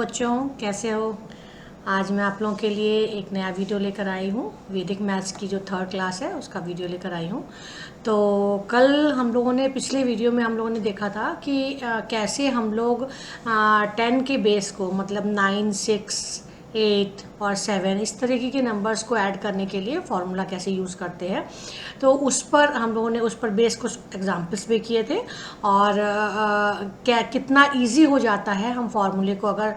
बच्चों, कैसे हो। आज मैं आप लोगों के लिए एक नया वीडियो लेकर आई हूँ। वैदिक मैथ्स की जो 3rd क्लास है उसका वीडियो लेकर आई हूँ। तो कल हम लोगों ने पिछले वीडियो में हम लोगों ने देखा था कि कैसे हम लोग 10 के बेस को मतलब 9, 6, 8 और 7 इस तरीके के नंबर्स को ऐड करने के लिए फॉर्मूला कैसे यूज़ करते हैं। तो उस पर हम लोगों ने उस पर बेस कुछ एग्जाम्पल्स भी किए थे और क्या कितना इजी हो जाता है हम फार्मूले को अगर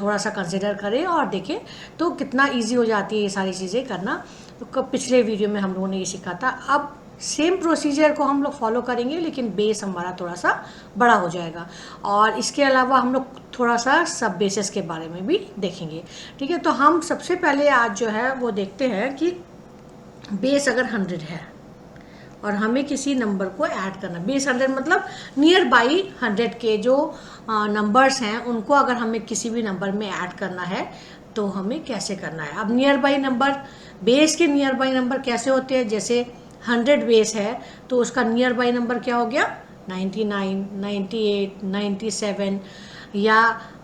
थोड़ा सा कंसिडर करें और देखें तो कितना इजी हो जाती है ये सारी चीज़ें करना। तो पिछले वीडियो में हम लोगों ने ये सीखा था। अब सेम प्रोसीजर को हम लोग फॉलो करेंगे लेकिन बेस हमारा थोड़ा सा बड़ा हो जाएगा और इसके अलावा हम लोग थोड़ा सा सब बेसिस के बारे में भी देखेंगे। ठीक है, तो हम सबसे पहले आज जो है वो देखते हैं कि बेस अगर 100 है और हमें किसी नंबर को ऐड करना। बेस 100 मतलब नियर बाई 100 के जो नंबर्स हैं उनको अगर हमें किसी भी नंबर में ऐड करना है तो हमें कैसे करना है। अब नियर बाई नंबर, बेस के नियर बाई नंबर कैसे होते हैं, जैसे 100 बेस है तो उसका नियर बाई नंबर क्या हो गया 99, 98, 97 या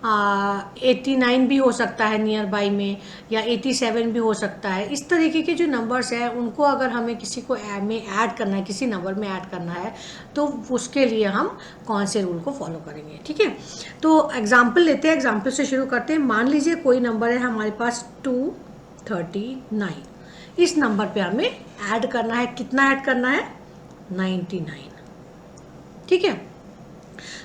89 भी हो सकता है नियर बाई में, या 87 भी हो सकता है। इस तरीके के जो नंबर्स हैं उनको अगर हमें किसी को में ऐड करना है, किसी नंबर में ऐड करना है तो उसके लिए हम कौन से रूल को फॉलो करेंगे। ठीक है, तो एग्जाम्पल लेते हैं, एग्जाम्पल से शुरू करते हैं। मान लीजिए कोई नंबर है हमारे पास 239, इस नंबर पे हमें ऐड करना है। कितना ऐड करना है 99। ठीक है,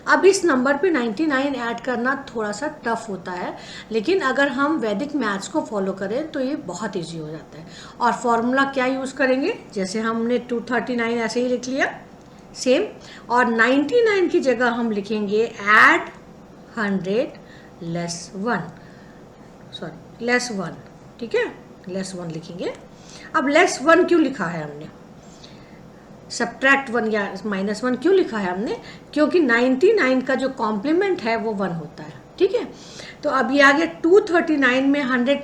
अब इस नंबर पे 99 ऐड करना थोड़ा सा टफ होता है, लेकिन अगर हम वैदिक मैथ्स को फॉलो करें तो ये बहुत इजी हो जाता है। और फॉर्मूला क्या यूज़ करेंगे, जैसे हमने 239 ऐसे ही लिख लिया सेम, और 99 की जगह हम लिखेंगे ऐड 100 लेस 1, सॉरी लेस 1। ठीक है, लेस 1 लिखेंगे। अब लेस 1 क्यों लिखा है हमने, सब्ट्रैक्ट 1 या -1 क्यों लिखा है हमने, क्योंकि 99 का जो कॉम्प्लीमेंट है वो 1 होता है। ठीक है, तो अब ये आ गया 239 में 100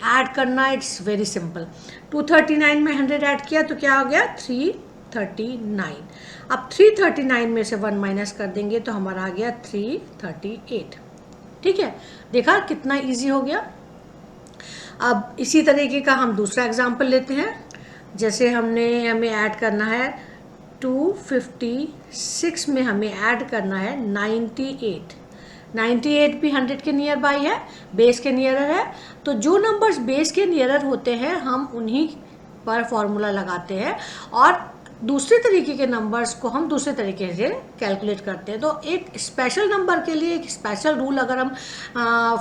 ऐड करना। It's very simple. 239 में 100 ऐड किया तो क्या हो गया 339। अब 339 में से 1 माइनस कर देंगे तो हमारा आ गया 338। ठीक है, देखा कितना इजी हो गया। अब इसी तरीके का हम दूसरा एग्जाम्पल लेते हैं। जैसे हमें ऐड करना है 256 में हमें ऐड करना है 98। 98 भी 100 के नियर बाई है, बेस के नियरर है। तो जो नंबर्स बेस के नियरर होते हैं हम उन्हीं पर फॉर्मूला लगाते हैं और दूसरे तरीके के नंबर्स को हम दूसरे तरीके से कैलकुलेट करते हैं। तो एक स्पेशल नंबर के लिए एक स्पेशल रूल अगर हम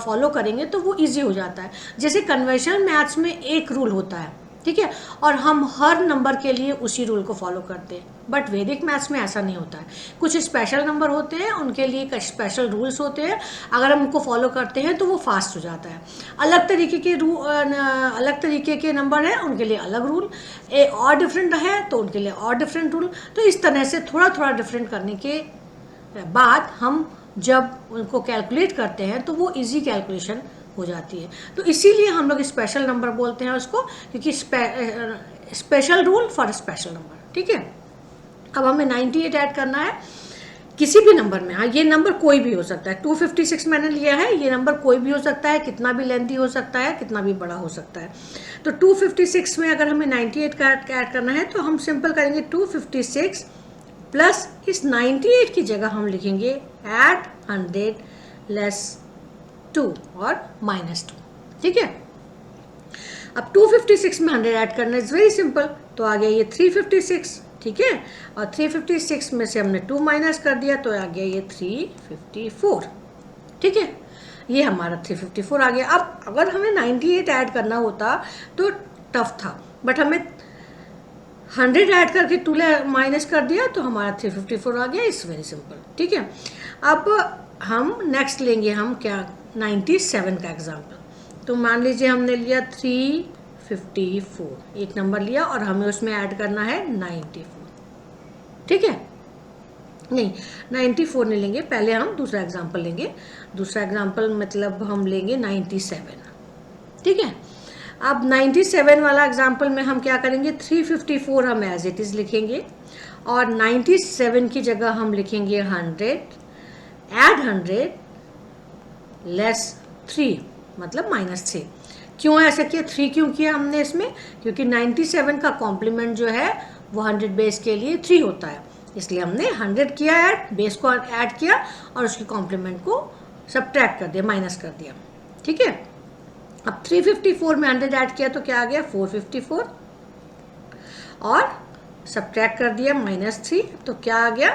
फॉलो करेंगे तो वो इजी हो जाता है। जैसे कन्वेंशनल मैथ्स में एक रूल होता है, ठीक है, और हम हर नंबर के लिए उसी रूल को फॉलो करते हैं। बट वैदिक मैथ्स में ऐसा नहीं होता है। कुछ स्पेशल नंबर होते हैं, उनके लिए स्पेशल रूल्स होते हैं। अगर हम उनको फॉलो करते हैं तो वो फास्ट हो जाता है। अलग तरीके के नंबर हैं, उनके लिए अलग रूल, और डिफरेंट है तो उनके लिए और डिफरेंट रूल। तो इस तरह से थोड़ा थोड़ा डिफरेंट करने के बाद हम जब उनको कैलकुलेट करते हैं तो वो इजी कैलकुलेशन हो जाती है। तो इसीलिए हम लोग स्पेशल नंबर बोलते हैं उसको, क्योंकि special rule for special number. ठीक है, अब हमें 98 ऐड करना है किसी भी नंबर में। हाँ, ये नंबर कोई भी हो सकता है। 256 मैंने लिया है, ये नंबर कोई भी हो सकता है, कितना भी लेंथी हो सकता है, कितना भी बड़ा हो सकता है। तो 256 में अगर हमें 98 का ऐड करना है तो हम सिंपल करेंगे 256 प्लस इस 98 की जगह हम लिखेंगे ऐड 100 लेस 2 और -2। ठीक है, अब 256 में 100 ऐड करना इज वेरी सिंपल, तो आ गया ये 356। ठीक है, और 356 में से हमने 2 माइनस कर दिया तो आ गया ये 354। ठीक है, ये हमारा 354 आ गया। अब अगर हमें 98 ऐड करना होता तो टफ था, बट हमें 100 ऐड करके 2 माइनस कर दिया तो हमारा 354 आ गया। It's very simple. ठीक है, अब हम नेक्स्ट लेंगे हम क्या 97 का एग्जाम्पल। तो मान लीजिए हमने लिया 354, एक नंबर लिया और हमें उसमें ऐड करना है 94। ठीक है, नहीं 94 नहीं लेंगे, पहले हम दूसरा एग्जाम्पल लेंगे। दूसरा एग्जाम्पल मतलब हम लेंगे 97। ठीक है, अब 97 वाला एग्जाम्पल में हम क्या करेंगे 354 हम एज इट इज लिखेंगे और 97 की जगह हम लिखेंगे 100 ऐड 100 लेस 3 मतलब -3। क्यों ऐसा किया, 3 क्यों किया हमने इसमें, क्योंकि 97 का कॉम्प्लीमेंट जो है वो 100 बेस के लिए 3 होता है, इसलिए हमने 100 किया ऐड, बेस को ऐड किया और उसके कॉम्प्लीमेंट को सब्ट्रैक्ट कर दिया, माइनस कर दिया। ठीक है, अब 354 में 100 ऐड किया तो क्या आ गया 454 और सब्ट्रैक्ट कर दिया -3 तो क्या आ गया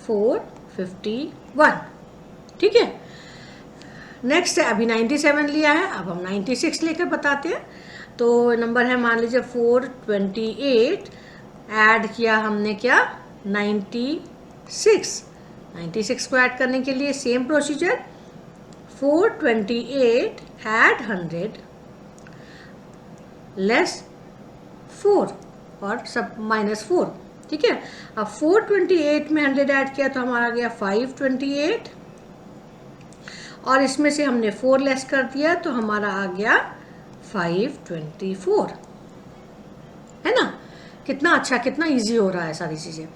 451। ठीक है, नेक्स्ट है अभी 97 लिया है, अब हम 96 लेकर बताते हैं। तो नंबर है मान लीजिए 428, ऐड किया हमने क्या 96 को ऐड करने के लिए सेम प्रोसीजर, 428 ऐड 100 लेस 4 और सब -4। ठीक है, अब 428 में 100 ऐड किया तो हमारा गया 528 और इसमें से हमने 4 लेस कर दिया तो हमारा आ गया 524, है ना। कितना अच्छा, कितना इजी हो रहा है सारी चीज़ें।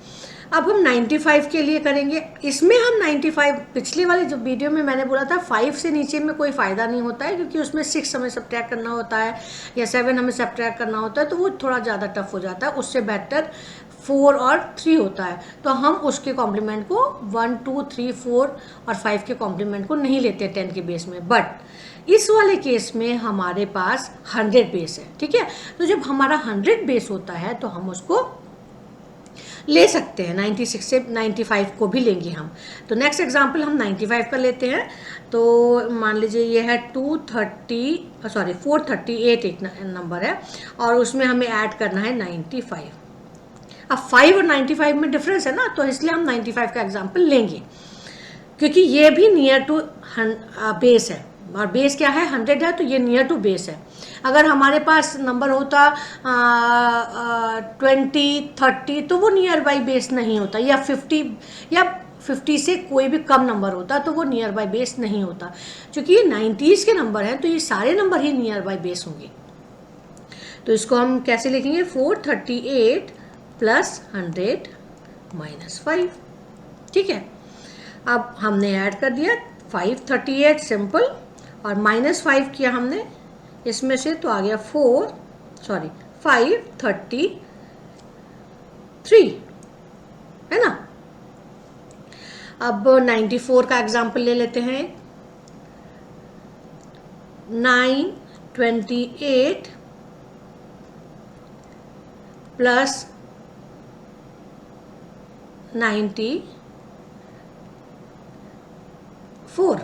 अब हम 95 के लिए करेंगे, इसमें हम 95 पिछले वाले जो वीडियो में मैंने बोला था 5 से नीचे में कोई फ़ायदा नहीं होता है, क्योंकि उसमें 6 हमें सब्ट्रैक्ट करना होता है या 7 हमें सब्ट्रैक्ट करना होता है, तो वो थोड़ा ज़्यादा टफ हो जाता है। उससे बेहतर 4 और 3 होता है, तो हम उसके कॉम्प्लीमेंट को 1 2 3 4 और 5 के कॉम्प्लीमेंट को नहीं लेते 10 के बेस में, बट इस वाले केस में हमारे पास 100 बेस है। ठीक है, तो जब हमारा 100 बेस होता है तो हम उसको ले सकते हैं, 96 से 95 को भी लेंगे हम। तो नेक्स्ट एग्जांपल हम 95 का लेते हैं। तो मान लीजिए ये है 438 एक नंबर है और उसमें हमें ऐड करना है 95। अब 5 और 95 में डिफरेंस है ना, तो इसलिए हम 95 का एग्जांपल लेंगे, क्योंकि ये भी नियर टू बेस है और बेस क्या है 100 है, तो ये नियर टू बेस है। अगर हमारे पास नंबर होता 20 30 तो वो नियर बाई बेस नहीं होता, या 50 से कोई भी कम नंबर होता तो वो नियर बाई बेस नहीं होता। क्योंकि ये 90s के नंबर हैं तो ये सारे number he near by base होंगे। तो इसको हम कैसे लिखेंगे, 438 प्लस 100 -5। ठीक है, अब हमने ऐड कर दिया 538 सिंपल और -5 किया हमने इसमें से, तो आ गया 533, है ना। अब 94 का एग्जाम्पल ले लेते हैं। 928 प्लस 94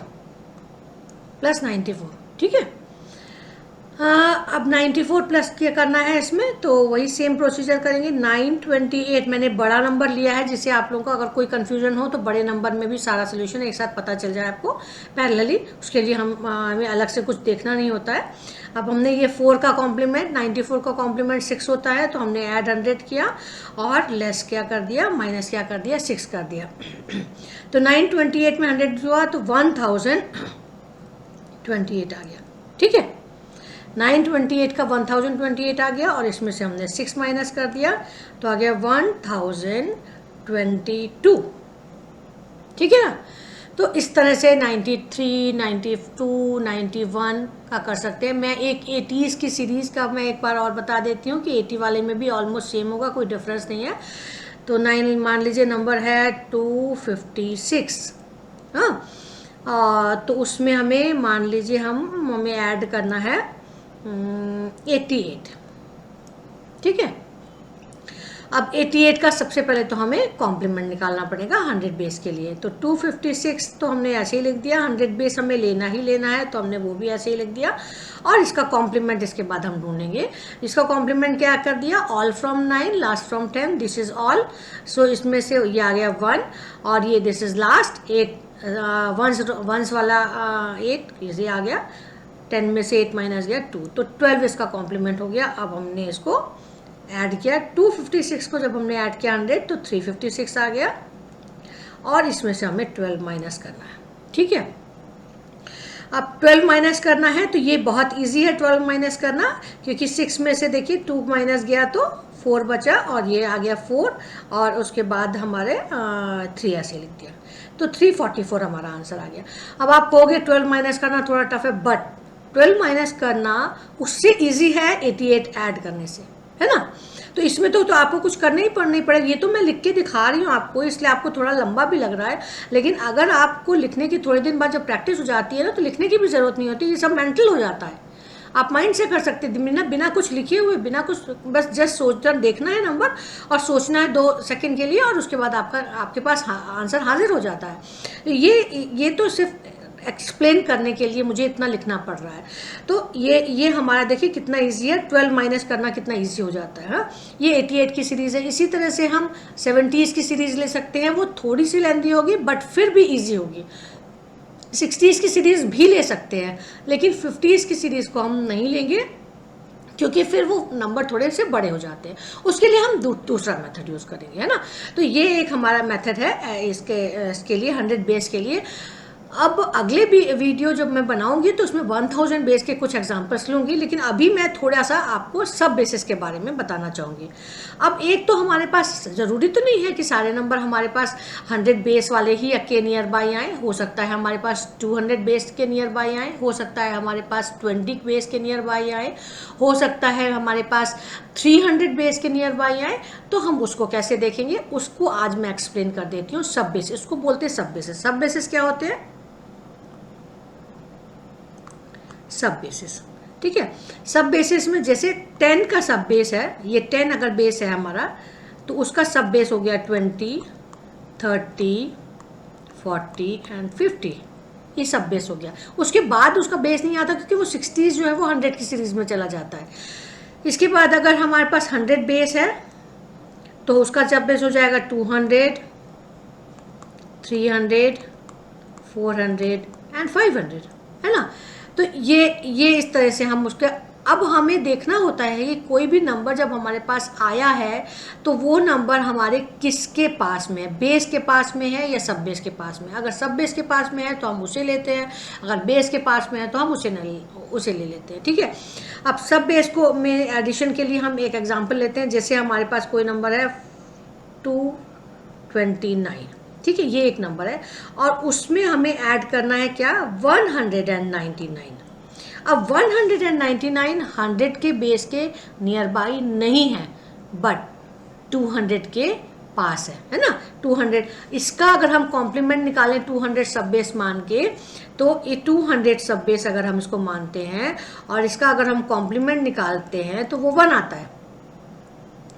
प्लस 94। ठीक है, अब 94 प्लस क्या करना है इसमें, तो वही सेम प्रोसीजर करेंगे। 928 मैंने बड़ा नंबर लिया है, जिससे आप लोगों को अगर कोई कंफ्यूजन हो तो बड़े नंबर में भी सारा सोल्यूशन एक साथ पता चल जाए आपको पैरेलली। उसके लिए हमें अलग से कुछ देखना नहीं होता है। अब हमने ये 4 का कॉम्प्लीमेंट, 94 का कॉम्प्लीमेंट 6 होता है, तो हमने ऐड 100 किया और लेस क्या कर दिया, माइनस क्या कर दिया, 6 कर दिया। तो 928 में 100 हुआ तो 1028 आ गया। ठीक है, 928 का 1028 आ गया और इसमें से हमने 6 माइनस कर दिया तो आ गया 1022। ठीक है ना। तो इस तरह से 93, 92, 91 का कर सकते हैं। मैं एक 80s की सीरीज़ का मैं एक बार और बता देती हूँ कि 80 वाले में भी ऑलमोस्ट सेम होगा, कोई डिफरेंस नहीं है। तो 9 मान लीजिए नंबर है 256, हाँ, तो उसमें हमें मान लीजिए हमें ऐड करना है 88। ठीक है, अब 88 का सबसे पहले तो हमें कॉम्प्लीमेंट निकालना पड़ेगा 100 बेस के लिए। तो 256 तो हमने ऐसे ही लिख दिया, 100 बेस हमें लेना ही लेना है तो हमने वो भी ऐसे ही लिख दिया और इसका कॉम्प्लीमेंट इसके बाद हम ढूंढेंगे। इसका कॉम्प्लीमेंट क्या कर दिया, all from 9 last from 10, this is all. So इसमें से ये आ गया 1 और ये दिस इज लास्ट 8, वंस वाला 8 ये आ गया, 10 में से 8 माइनस गया 2, तो 12 इसका कॉम्प्लीमेंट हो गया। अब हमने इसको ऐड किया 256 को, जब हमने ऐड किया 100 तो 356 आ गया और इसमें से हमें 12 माइनस करना है। ठीक है, अब 12 माइनस करना है तो ये बहुत इजी है 12 माइनस करना, क्योंकि 6 में से देखिए 2 माइनस गया तो 4 बचा और ये आ गया 4 और उसके बाद हमारे 3 ऐसे लिख दिया, तो 344 हमारा आंसर आ गया। अब आप कहोगे 12 माइनस करना थोड़ा टफ है, बट 12 माइनस करना उससे इजी है 88 ऐड करने से, है ना। तो इसमें तो आपको कुछ करना ही पड़ेगा। ये तो मैं लिख के दिखा रही हूँ आपको, इसलिए आपको थोड़ा लंबा भी लग रहा है, लेकिन अगर आपको लिखने की थोड़े दिन बाद जब प्रैक्टिस हो जाती है ना, तो लिखने की भी ज़रूरत नहीं होती, ये सब मेंटल हो जाता है, आप माइंड से कर सकते हैं बिना कुछ लिखे हुए, बिना कुछ, बस जस्ट सोचना, देखना है नंबर और सोचना है 2 सेकंड के लिए और उसके बाद आपके पास आंसर हाजिर हो जाता है। ये तो सिर्फ एक्सप्लेन करने के लिए मुझे इतना लिखना पड़ रहा है। तो ये हमारा देखिए कितना इजी है, 12 माइनस करना कितना इजी हो जाता है। हाँ, ये 88 की सीरीज़ है। इसी तरह से हम 70s की सीरीज़ ले सकते हैं, वो थोड़ी सी लेंथी होगी बट फिर भी इजी होगी। 60s की सीरीज़ भी ले सकते हैं, लेकिन 50s की सीरीज़ को हम नहीं लेंगे, क्योंकि फिर वो नंबर थोड़े से बड़े हो जाते हैं। उसके लिए हम दूसरा मेथड यूज़ करेंगे, है ना। तो ये एक हमारा मेथड है इसके लिए 100 बेस के लिए। अब अगले भी वीडियो जब मैं बनाऊंगी तो उसमें 1000 बेस के कुछ एग्जांपल्स लूँगी, लेकिन अभी मैं थोड़ा सा आपको सब बेसिस के बारे में बताना चाहूँगी। अब एक तो हमारे पास ज़रूरी तो नहीं है कि सारे नंबर हमारे पास 100 बेस वाले ही के नियर बाई आए, हो सकता है हमारे पास 200 बेस के नियर बाई आए, हो सकता है हमारे पास 20 बेस के नियर बाई आए, हो सकता है हमारे पास 300 बेस के नियर बाई आए। तो हम उसको कैसे देखेंगे, उसको आज मैं एक्सप्लेन कर देती हूँ। सब बेसिस, उसको बोलते हैं सब बेसिस। सब बेसिस क्या होते हैं? सब बेसिस, ठीक है। सब बेसिस में जैसे 10 का सब बेस है, ये 10 अगर बेस है हमारा, तो उसका सब बेस हो गया 20, 30, 40 एंड 50, ये सब बेस हो गया। उसके बाद उसका बेस नहीं आता, क्योंकि वो 60s जो है वो 100 की सीरीज में चला जाता है। इसके बाद अगर हमारे पास 100 बेस है तो उसका सब बेस हो जाएगा 200, 300, 400 एंड 500, है ना। तो ये इस तरह से हम उसके, अब हमें देखना होता है कि कोई भी नंबर जब हमारे पास आया है तो वो नंबर हमारे किसके पास में है, बेस के पास में है या सब बेस के पास में। अगर सब बेस के पास में है तो हम उसे लेते हैं, अगर बेस के पास में है तो हम उसे ले लेते हैं, ठीक है। अब सब बेस को में एडिशन के लिए हम एक एग्जांपल लेते हैं। जैसे हमारे पास कोई नंबर है 229, ठीक है, ये एक नंबर है और उसमें हमें ऐड करना है क्या, 199। अब 199 100 के बेस के नियर बाई नहीं है, बट 200 के पास है ना। 200, इसका अगर हम कॉम्प्लीमेंट निकालें 200 सब बेस मान के, तो ये 200 सब बेस अगर हम इसको मानते हैं और इसका अगर हम कॉम्प्लीमेंट निकालते हैं तो वो 1 आता है,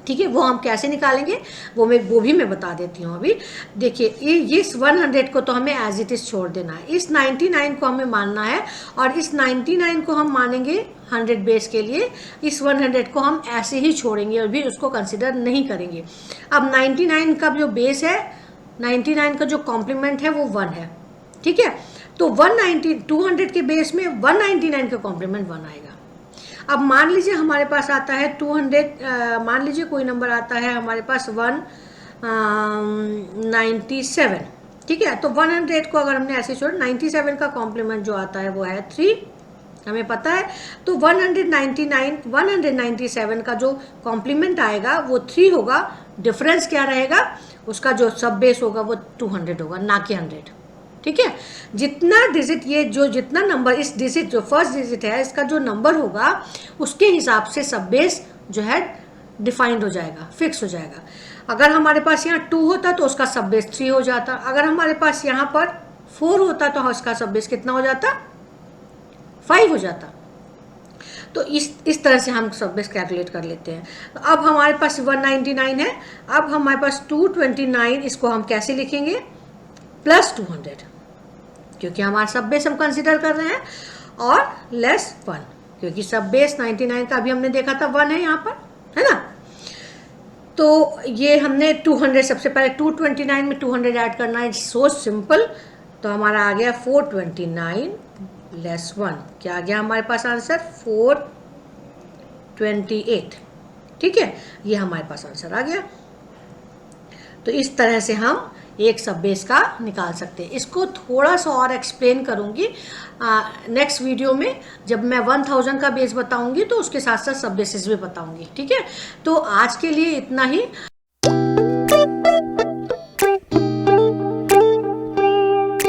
ठीक है। वो हम कैसे निकालेंगे वो भी मैं बता देती हूँ अभी। देखिए ये 100 को तो हमें एज इट इज़ छोड़ देना है, इस 99 को हमें मानना है और इस 99 को हम मानेंगे 100 बेस के लिए, इस 100 को हम ऐसे ही छोड़ेंगे और भी उसको कंसिडर नहीं करेंगे। अब 99 का जो बेस है, 99 का जो कॉम्प्लीमेंट है वो 1 है, ठीक है। तो 200 के बेस में 199 का कॉम्प्लीमेंट 1 आएगा। अब मान लीजिए हमारे पास आता है 200, मान लीजिए कोई नंबर आता है हमारे पास 197, ठीक है। तो 100 को अगर हमने ऐसे छोड़ा, 97 का कॉम्प्लीमेंट जो आता है वो है 3, हमें पता है। तो 197 का जो कॉम्प्लीमेंट आएगा वो 3 होगा। डिफरेंस क्या रहेगा, उसका जो सब बेस होगा वो 200 होगा, ना कि 100, ठीक है। जितना डिजिट, ये जो जितना नंबर, इस डिजिट जो फर्स्ट डिजिट है इसका जो नंबर होगा उसके हिसाब से सब बेस जो है डिफाइंड हो जाएगा, फिक्स हो जाएगा। अगर हमारे पास यहाँ 2 होता तो उसका सब बेस 3 हो जाता, अगर हमारे पास यहाँ पर 4 होता तो उसका सब बेस कितना हो जाता, 5 हो जाता। तो इस तरह से हम सब बेस कैलकुलेट कर लेते हैं। तो अब हमारे पास 199 है, अब हमारे पास 229, इसको हम कैसे लिखेंगे, प्लस 200, क्योंकि हमारा सब बेस हम कंसिडर कर रहे हैं, और लेस 1, क्योंकि सब बेस 99 का अभी हमने देखा था 1 है यहाँ पर, है ना। तो ये हमने 200, सबसे पहले 229 में 200 ऐड करना है, सो सिंपल। तो हमारा आ गया 429 लेस 1, क्या आ गया हमारे पास आंसर, 428, ठीक है। ये हमारे पास आंसर आ गया। तो इस तरह से हम एक सब बेस का निकाल सकते हैं। इसको थोड़ा सा और एक्सप्लेन करूँगी नेक्स्ट वीडियो में, जब मैं 1000 का बेस बताऊँगी तो उसके साथ साथ सब बेसिस भी बताऊँगी। ठीक है, तो आज के लिए इतना ही।